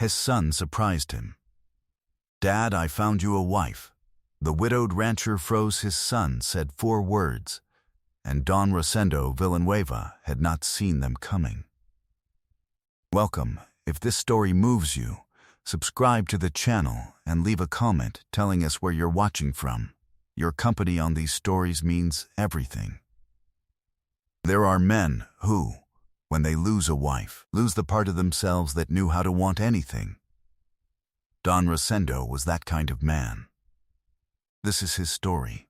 His son surprised him. "Dad, I found you a wife." The widowed rancher froze. His son said 4 words, and Don Rosendo Villanueva had not seen them coming. Welcome. If this story moves you, subscribe to the channel and leave a comment telling us where you're watching from. Your company on these stories means everything. There are men who, when they lose a wife, lose the part of themselves that knew how to want anything. Don Rosendo was that kind of man. This is his story,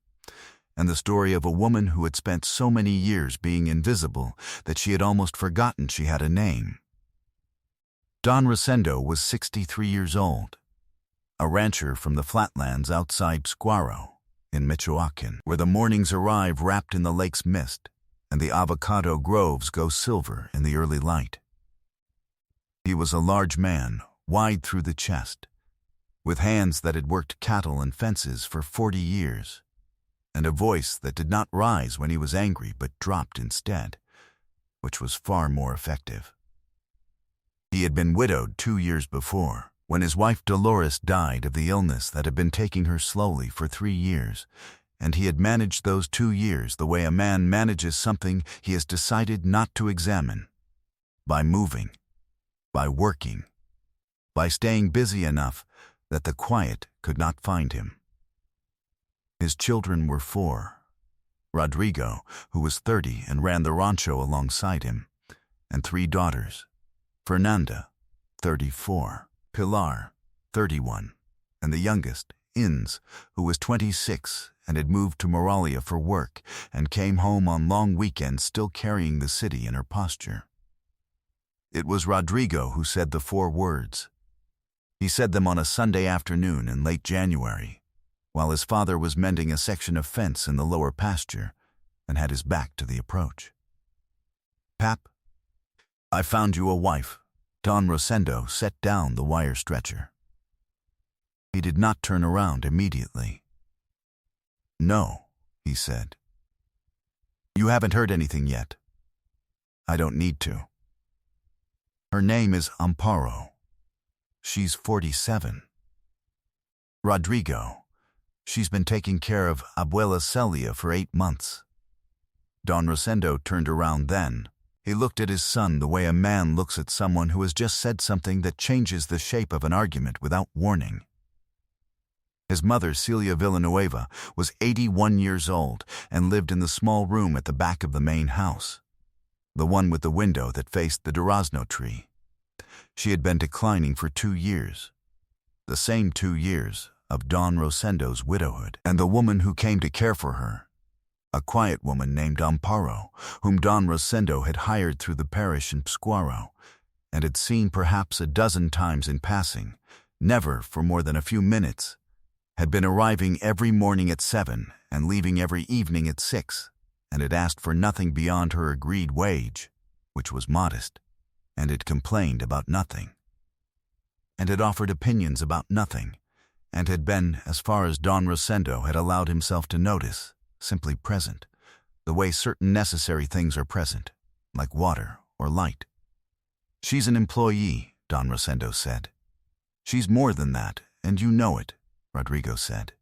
and the story of a woman who had spent so many years being invisible that she had almost forgotten she had a name. Don Rosendo was 63 years old, a rancher from the flatlands outside Pátzcuaro in Michoacán, where the mornings arrive wrapped in the lake's mist and the avocado groves go silver in the early light. He was a large man, wide through the chest, with hands that had worked cattle and fences for 40 years, and a voice that did not rise when he was angry but dropped instead, which was far more effective. He had been widowed 2 years before, when his wife Dolores died of the illness that had been taking her slowly for 3 years, and he had managed those 2 years the way a man manages something he has decided not to examine: by moving, by working, by staying busy enough that the quiet could not find him. His children were 4: Rodrigo, who was 30 and ran the rancho alongside him, and 3 daughters: Fernanda, 34, Pilar, 31, and the youngest, Inz, who was 26 and had moved to Morelia for work and came home on long weekends still carrying the city in her posture. It was Rodrigo who said the 4 words. He said them on a Sunday afternoon in late January, while his father was mending a section of fence in the lower pasture and had his back to the approach. "Pap, I found you a wife." Don Rosendo set down the wire stretcher. He did not turn around immediately. "No," he said. "You haven't heard anything yet." "I don't need to." "Her name is Amparo. She's 47. "Rodrigo, she's been taking care of Abuela Celia for 8 months. Don Rosendo turned around then. He looked at his son the way a man looks at someone who has just said something that changes the shape of an argument without warning. His mother, Celia Villanueva, was 81 years old and lived in the small room at the back of the main house, the one with the window that faced the durazno tree. She had been declining for 2 years, the same 2 years of Don Rosendo's widowhood, and the woman who came to care for her, a quiet woman named Amparo, whom Don Rosendo had hired through the parish in Pátzcuaro and had seen perhaps a dozen times in passing, never for more than a few minutes, had been arriving every morning at 7 and leaving every evening at 6, and had asked for nothing beyond her agreed wage, which was modest, and had complained about nothing, and had offered opinions about nothing, and had been, as far as Don Rosendo had allowed himself to notice, simply present, the way certain necessary things are present, like water or light. "She's an employee," Don Rosendo said. "She's more than that, and you know it," Rodrigo said.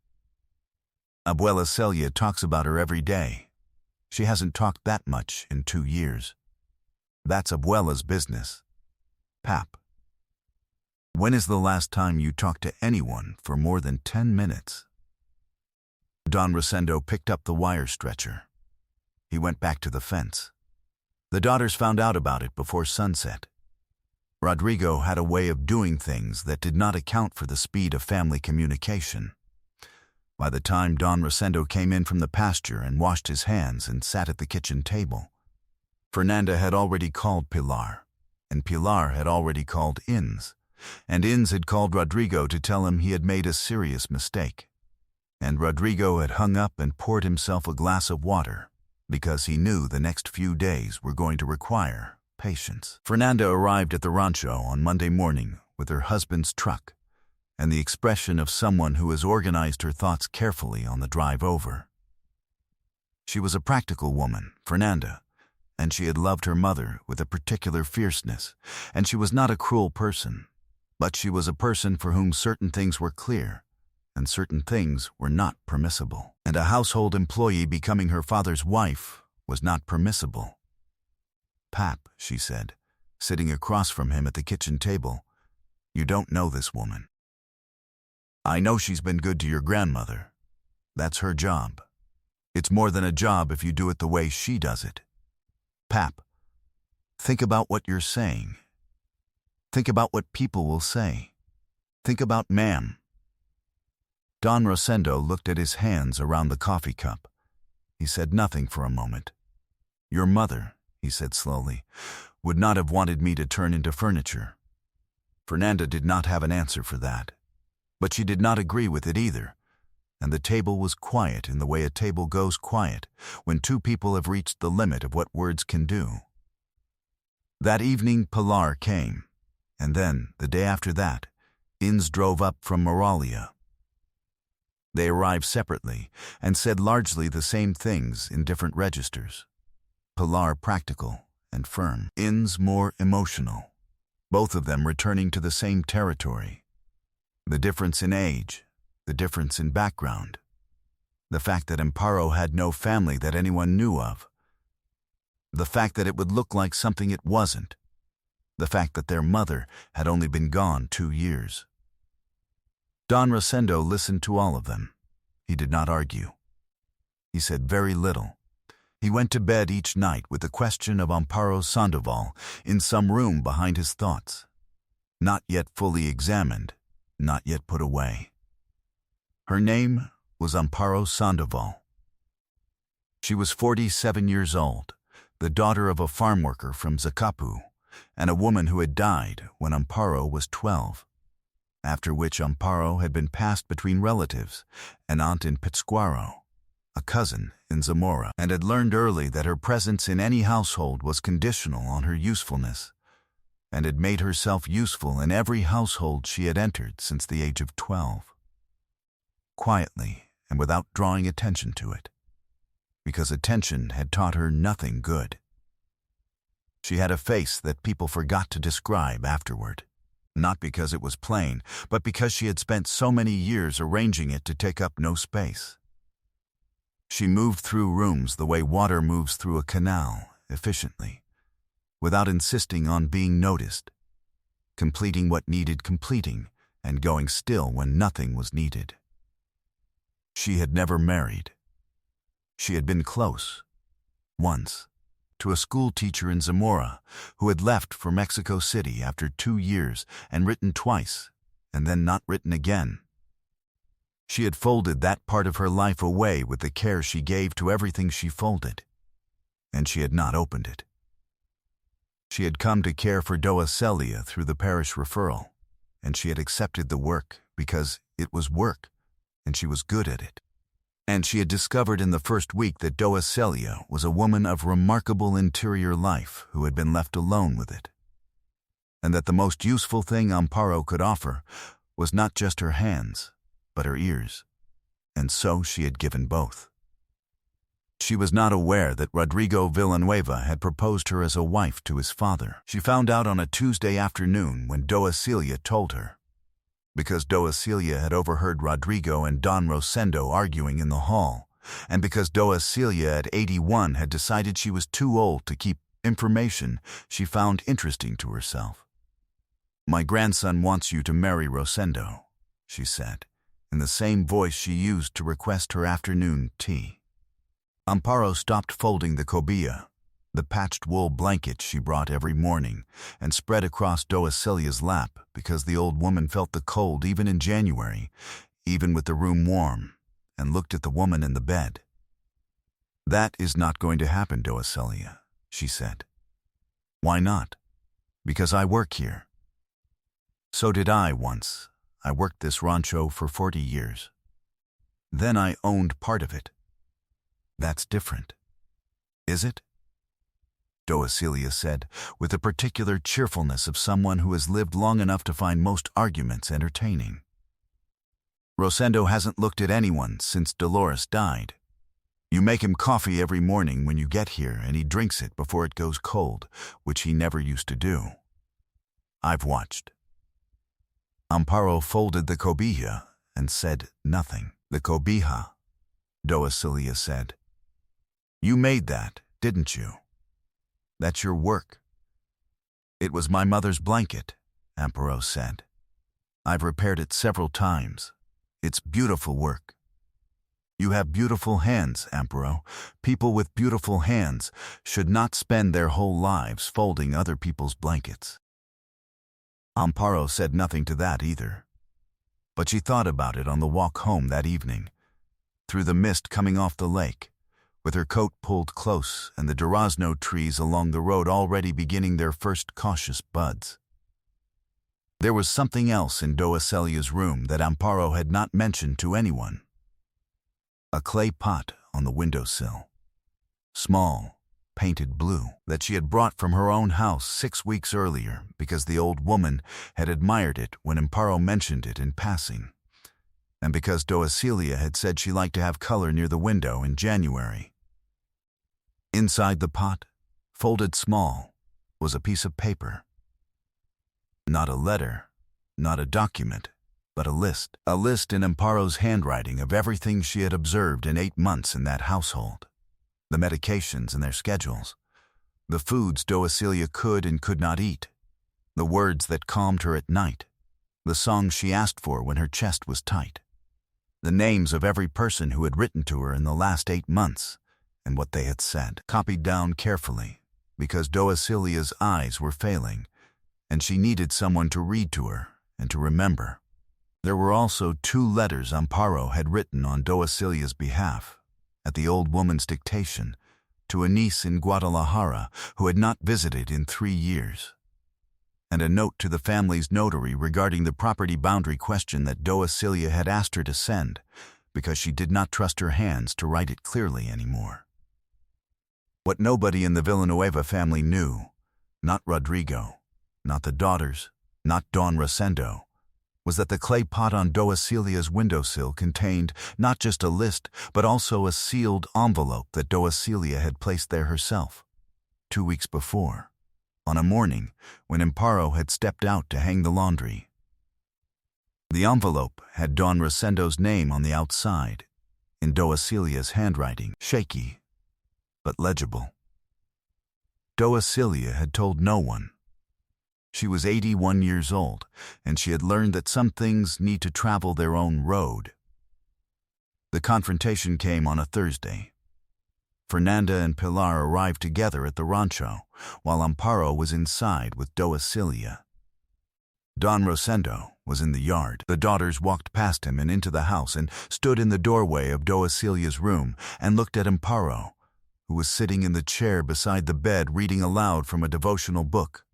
"Abuela Celia talks about her every day. She hasn't talked that much in 2 years. That's Abuela's business. Pap, when is the last time you talked to anyone for more than 10 minutes? Don Rosendo picked up the wire stretcher. He went back to the fence. The daughters found out about it before sunset. Rodrigo had a way of doing things that did not account for the speed of family communication. By the time Don Rosendo came in from the pasture and washed his hands and sat at the kitchen table, Fernanda had already called Pilar, and Pilar had already called Inz, and Inz had called Rodrigo to tell him he had made a serious mistake. And Rodrigo had hung up and poured himself a glass of water because he knew the next few days were going to require patience. Fernanda arrived at the rancho on Monday morning with her husband's truck and the expression of someone who has organized her thoughts carefully on the drive over. She was a practical woman, Fernanda, and she had loved her mother with a particular fierceness, and she was not a cruel person. But she was a person for whom certain things were clear, and certain things were not permissible. And a household employee becoming her father's wife was not permissible. "Pap," she said, sitting across from him at the kitchen table, "you don't know this woman. I know she's been good to your grandmother. That's her job. It's more than a job if you do it the way she does it. Pap, think about what you're saying. Think about what people will say. Think about ma'am." Don Rosendo looked at his hands around the coffee cup. He said nothing for a moment. "Your mother," he said slowly, "would not have wanted me to turn into furniture." Fernanda did not have an answer for that, but she did not agree with it either, and the table was quiet in the way a table goes quiet when two people have reached the limit of what words can do. That evening Pilar came, and then, the day after that, Inns drove up from Moralia. They arrived separately and said largely the same things in different registers. Pilar practical and firm, Inns more emotional, both of them returning to the same territory. The difference in age, the difference in background, the fact that Amparo had no family that anyone knew of, the fact that it would look like something it wasn't, the fact that their mother had only been gone 2 years. Don Rosendo listened to all of them. He did not argue. He said very little. He went to bed each night with the question of Amparo Sandoval in some room behind his thoughts, not yet fully examined, not yet put away. Her name was Amparo Sandoval. She was 47 years old, the daughter of a farm worker from Zacapu, and a woman who had died when Amparo was 12. After which Amparo had been passed between relatives, an aunt in Pátzcuaro, a cousin in Zamora, and had learned early that her presence in any household was conditional on her usefulness, and had made herself useful in every household she had entered since the age of 12. Quietly and without drawing attention to it, because attention had taught her nothing good. She had a face that people forgot to describe afterward. Not because it was plain, but because she had spent so many years arranging it to take up no space. She moved through rooms the way water moves through a canal, efficiently, without insisting on being noticed, completing what needed completing and going still when nothing was needed. She had never married. She had been close, once, to a school teacher in Zamora who had left for Mexico City after 2 years and written twice, and then not written again. She had folded that part of her life away with the care she gave to everything she folded, and she had not opened it. She had come to care for Doa Celia through the parish referral, and she had accepted the work because it was work, and she was good at it. And she had discovered in the first week that Doa Celia was a woman of remarkable interior life who had been left alone with it, and that the most useful thing Amparo could offer was not just her hands, but her ears, and so she had given both. She was not aware that Rodrigo Villanueva had proposed her as a wife to his father. She found out on a Tuesday afternoon when Doa Celia told her, because Doa Celia had overheard Rodrigo and Don Rosendo arguing in the hall, and because Doa Celia at 81 had decided she was too old to keep information she found interesting to herself. "My grandson wants you to marry Rosendo," she said, in the same voice she used to request her afternoon tea. Amparo stopped folding the cobija, the patched wool blanket she brought every morning, and spread across Doa Celia's lap because the old woman felt the cold even in January, even with the room warm, and looked at the woman in the bed. "That is not going to happen, Doa Celia," she said. "Why not?" "Because I work here." "So did I once. I worked this rancho for 40 years. Then I owned part of it." "That's different." "Is it?" Doa Celia said, with the particular cheerfulness of someone who has lived long enough to find most arguments entertaining. "Rosendo hasn't looked at anyone since Dolores died. You make him coffee every morning when you get here, and he drinks it before it goes cold, which he never used to do. I've watched." Amparo folded the cobija and said nothing. The cobija, Doacilia said. You made that, didn't you? That's your work. It was my mother's blanket, Amparo said. I've repaired it several times. It's beautiful work. You have beautiful hands, Amparo. People with beautiful hands should not spend their whole lives folding other people's blankets. Amparo said nothing to that either. But she thought about it on the walk home that evening, through the mist coming off the lake, with her coat pulled close and the durazno trees along the road already beginning their first cautious buds. There was something else in Doacilia's room that Amparo had not mentioned to anyone. A clay pot on the windowsill, small, painted blue, that she had brought from her own house 6 weeks earlier because the old woman had admired it when Amparo mentioned it in passing, and because Doacilia had said she liked to have color near the window in January. Inside the pot, folded small, was a piece of paper. Not a letter, not a document, but a list. A list in Amparo's handwriting of everything she had observed in 8 months in that household. The medications and their schedules, the foods Doacilia could and could not eat, the words that calmed her at night, the songs she asked for when her chest was tight, the names of every person who had written to her in the last 8 months, and what they had said, copied down carefully, because Doacilia's eyes were failing, and she needed someone to read to her and to remember. There were also 2 letters Amparo had written on Doacilia's behalf, at the old woman's dictation, to a niece in Guadalajara who had not visited in 3 years, and a note to the family's notary regarding the property boundary question that Doacilia had asked her to send, because she did not trust her hands to write it clearly anymore. What nobody in the Villanueva family knew, not Rodrigo, not the daughters, not Don Rosendo, was that the clay pot on Doacilia's windowsill contained not just a list, but also a sealed envelope that Doacilia had placed there herself, 2 weeks before, on a morning when Amparo had stepped out to hang the laundry. The envelope had Don Rosendo's name on the outside, in Doacilia's handwriting, shaky, but legible. Doacilia had told no one. She was 81 years old, and she had learned that some things need to travel their own road. The confrontation came on a Thursday. Fernanda and Pilar arrived together at the rancho, while Amparo was inside with Doacilia. Don Rosendo was in the yard. The daughters walked past him and into the house and stood in the doorway of Doacilia's room and looked at Amparo, who was sitting in the chair beside the bed reading aloud from a devotional book.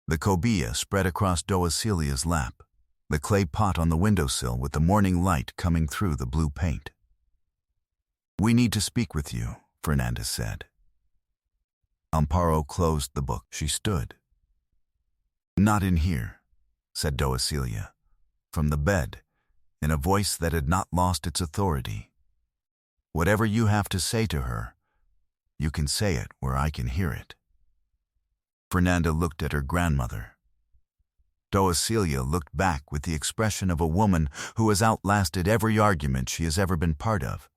The cobija spread across Doacilia's lap, the clay pot on the windowsill with the morning light coming through the blue paint. "We need to speak with you," Fernanda said. Amparo closed the book. She stood. "Not in here," said Doacilia, from the bed, in a voice that had not lost its authority. "Whatever you have to say to her, you can say it where I can hear it." Fernanda looked at her grandmother. Doacilia looked back with the expression of a woman who has outlasted every argument she has ever been part of,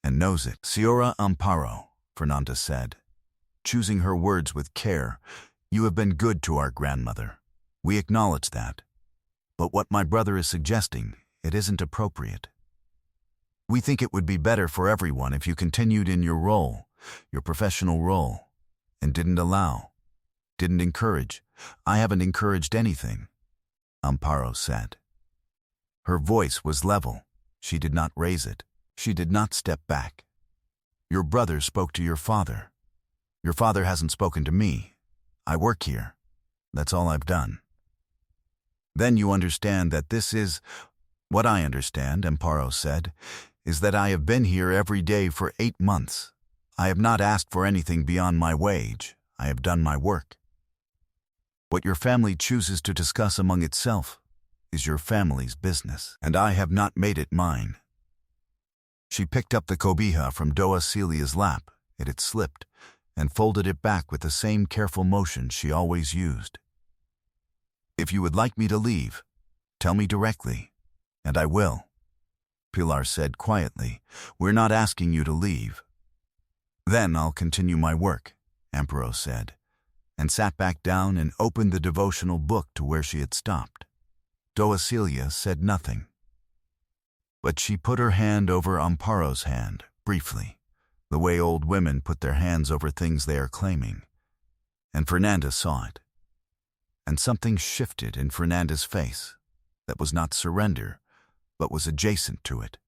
and knows it. "Señora Amparo," Fernanda said, choosing her words with care, "you have been good to our grandmother. We acknowledge that. But what my brother is suggesting, it isn't appropriate. We think it would be better for everyone if you continued in your role, your professional role, and didn't encourage. I haven't encouraged anything," Amparo said. Her voice was level. She did not raise it. She did not step back. "Your brother spoke to your father. Your father hasn't spoken to me. I work here. That's all I've done." "Then you understand that this is—" "What I understand," Amparo said, "is that I have been here every day for 8 months. I have not asked for anything beyond my wage. I have done my work. What your family chooses to discuss among itself is your family's business, and I have not made it mine." She picked up the cobija from Doacilia's lap. It had slipped, and folded it back with the same careful motion she always used. "If you would like me to leave, Tell me directly, and I will," Pilar said quietly. "We're not asking you to leave." "Then I'll continue my work," Amparo said, and sat back down and opened the devotional book to where she had stopped. Doacilia said nothing, but she put her hand over Amparo's hand, briefly, the way old women put their hands over things they are claiming. And Fernanda saw it. And something shifted in Fernanda's face that was not surrender, but was adjacent to it.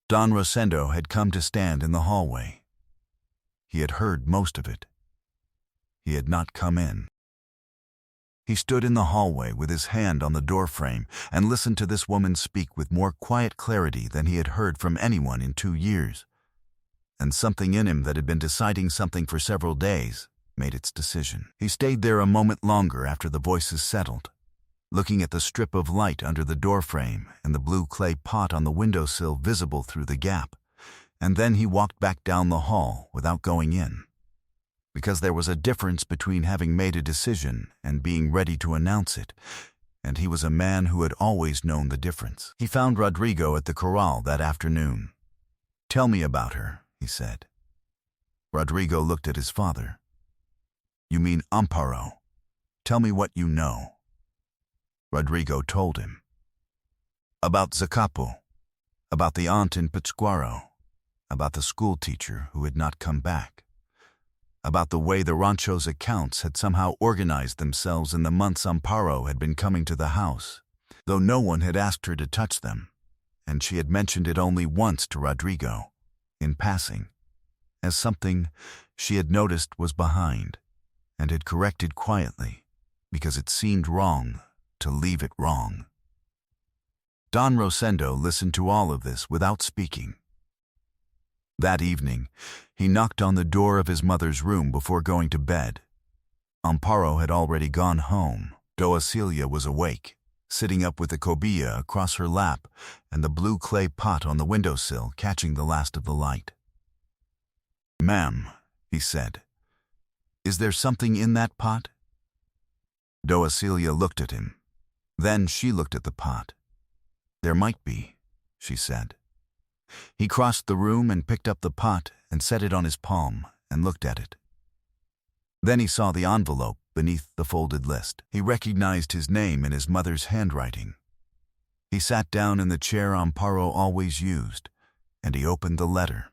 Don Rosendo had come to stand in the hallway. He had heard most of it. He had not come in. He stood in the hallway with his hand on the doorframe and listened to this woman speak with more quiet clarity than he had heard from anyone in 2 years. And something in him that had been deciding something for several days made its decision. He stayed there a moment longer after the voices settled, looking at the strip of light under the doorframe and the blue clay pot on the windowsill visible through the gap, and then he walked back down the hall without going in. Because there was a difference between having made a decision and being ready to announce it, and he was a man who had always known the difference. He found Rodrigo at the corral that afternoon. "Tell me about her," he said. Rodrigo looked at his father. "You mean Amparo? Tell me what you know." Rodrigo told him. About Zacapo, about the aunt in Pátzcuaro, about the school teacher who had not come back, about the way the rancho's accounts had somehow organized themselves in the months Amparo had been coming to the house, though no one had asked her to touch them, and she had mentioned it only once to Rodrigo, in passing, as something she had noticed was behind, and had corrected quietly, because it seemed wrong to leave it wrong. Don Rosendo listened to all of this without speaking. That evening, he knocked on the door of his mother's room before going to bed. Amparo had already gone home. Doacilia was awake, sitting up with the cobilla across her lap and the blue clay pot on the windowsill catching the last of the light. "Ma'am," he said, "is there something in that pot?" Doacilia looked at him. Then she looked at the pot. "There might be," she said. He crossed the room and picked up the pot and set it on his palm and looked at it. Then he saw the envelope beneath the folded list. He recognized his name in his mother's handwriting. He sat down in the chair Amparo always used, and he opened the letter.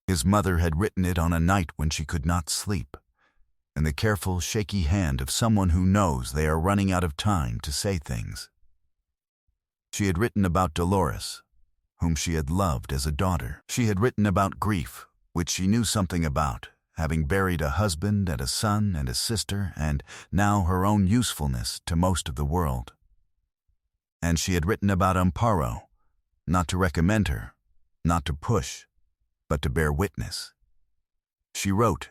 His mother had written it on a night when she could not sleep, in the careful, shaky hand of someone who knows they are running out of time to say things. She had written about Dolores, whom she had loved as a daughter. She had written about grief, which she knew something about, having buried a husband and a son and a sister, and now her own usefulness to most of the world. And she had written about Amparo, not to recommend her, not to push, but to bear witness. She wrote,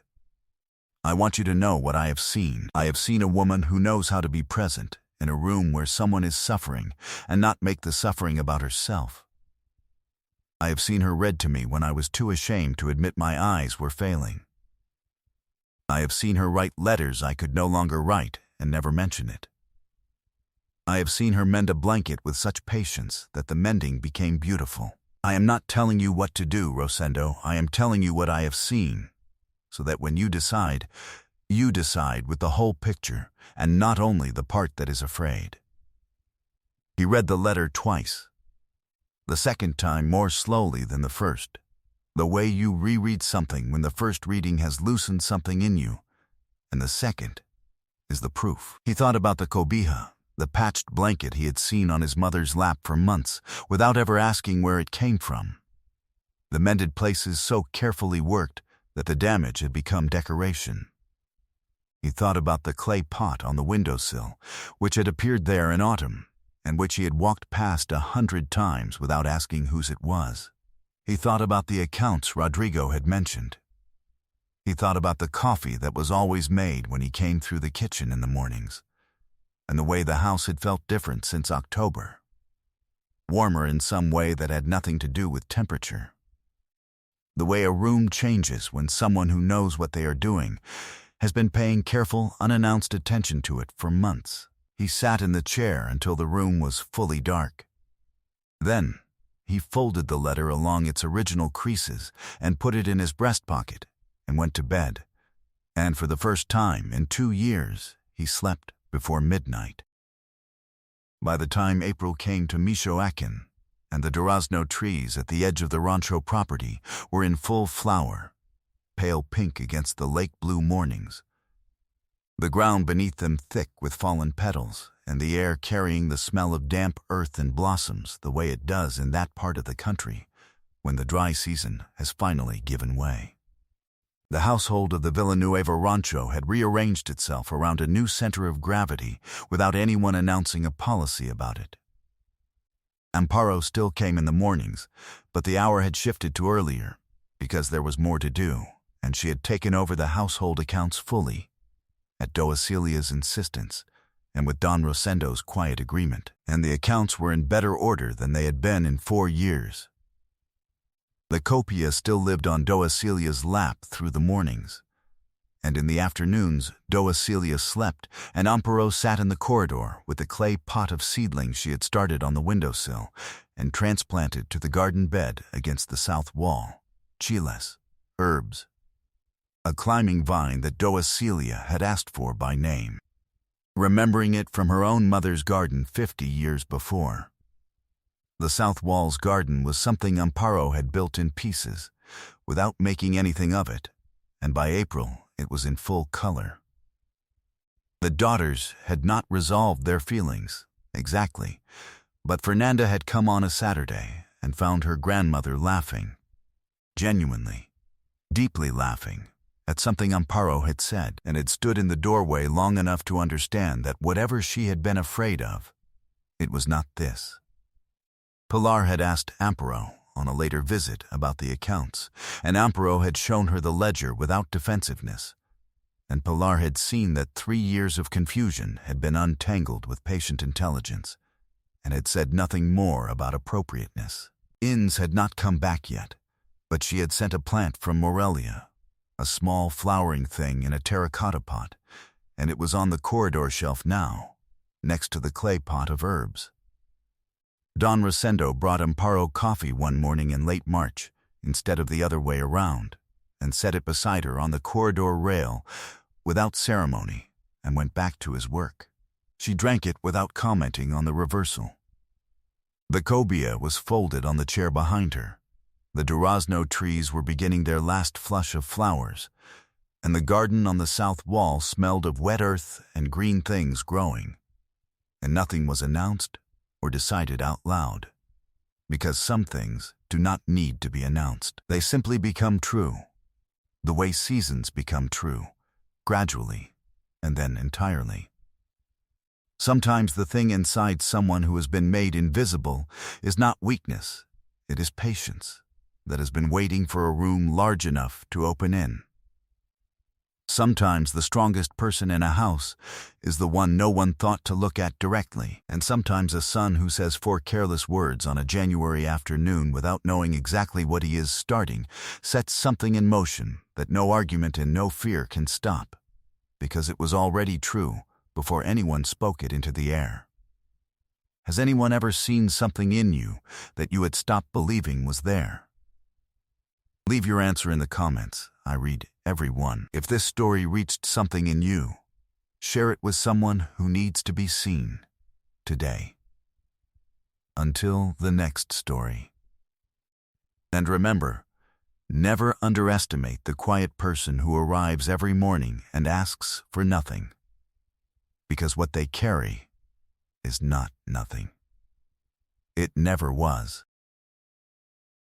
"I want you to know what I have seen. I have seen a woman who knows how to be present in a room where someone is suffering and not make the suffering about herself. I have seen her read to me when I was too ashamed to admit my eyes were failing. I have seen her write letters I could no longer write and never mention it. I have seen her mend a blanket with such patience that the mending became beautiful. I am not telling you what to do, Rosendo. I am telling you what I have seen, so that when you decide with the whole picture and not only the part that is afraid." He read the letter twice. The second time more slowly than the first, the way you reread something when the first reading has loosened something in you, and the second is the proof. He thought about the cobija, the patched blanket he had seen on his mother's lap for months, without ever asking where it came from. The mended places so carefully worked that the damage had become decoration. He thought about the clay pot on the windowsill, which had appeared there in autumn, and which he had walked past 100 times without asking whose it was. He thought about the accounts Rodrigo had mentioned. He thought about the coffee that was always made when he came through the kitchen in the mornings, and the way the house had felt different since October, warmer in some way that had nothing to do with temperature. The way a room changes when someone who knows what they are doing has been paying careful, unannounced attention to it for months. He sat in the chair until the room was fully dark. Then, he folded the letter along its original creases and put it in his breast pocket and went to bed. And for the first time in 2 years, he slept before midnight. By the time April came to Michoacán, and the durazno trees at the edge of the rancho property were in full flower, pale pink against the lake blue mornings, the ground beneath them thick with fallen petals, and the air carrying the smell of damp earth and blossoms the way it does in that part of the country when the dry season has finally given way. The household of the Villanueva Rancho had rearranged itself around a new center of gravity without anyone announcing a policy about it. Amparo still came in the mornings, but the hour had shifted to earlier because there was more to do, and she had taken over the household accounts fully, at Doacilia's insistence and with Don Rosendo's quiet agreement, and the accounts were in better order than they had been in 4 years. The copia still lived on Doacilia's lap through the mornings, and in the afternoons Doacilia slept and Amparo sat in the corridor with the clay pot of seedlings she had started on the windowsill and transplanted to the garden bed against the south wall, chiles, herbs, a climbing vine that Doacilia had asked for by name, remembering it from her own mother's garden 50 years before. The south wall's garden was something Amparo had built in pieces, without making anything of it, and by April it was in full color. The daughters had not resolved their feelings, exactly, but Fernanda had come on a Saturday and found her grandmother laughing, genuinely, deeply laughing, at something Amparo had said, and had stood in the doorway long enough to understand that whatever she had been afraid of, it was not this. Pilar had asked Amparo on a later visit about the accounts, and Amparo had shown her the ledger without defensiveness, and Pilar had seen that 3 years of confusion had been untangled with patient intelligence, and had said nothing more about appropriateness. Inns had not come back yet, but she had sent a plant from Morelia, a small flowering thing in a terracotta pot, and it was on the corridor shelf now, next to the clay pot of herbs. Don Rosendo brought Amparo coffee one morning in late March, instead of the other way around, and set it beside her on the corridor rail without ceremony, and went back to his work. She drank it without commenting on the reversal. The cobia was folded on the chair behind her. The durazno trees were beginning their last flush of flowers, and the garden on the south wall smelled of wet earth and green things growing, and nothing was announced or decided out loud, because some things do not need to be announced. They simply become true, the way seasons become true, gradually, and then entirely. Sometimes the thing inside someone who has been made invisible is not weakness, it is patience that has been waiting for a room large enough to open in. Sometimes the strongest person in a house is the one no one thought to look at directly, and sometimes a son who says 4 careless words on a January afternoon without knowing exactly what he is starting sets something in motion that no argument and no fear can stop, because it was already true before anyone spoke it into the air. Has anyone ever seen something in you that you had stopped believing was there? Leave your answer in the comments. I read every one. If this story reached something in you, share it with someone who needs to be seen today. Until the next story. And remember, never underestimate the quiet person who arrives every morning and asks for nothing, because what they carry is not nothing. It never was.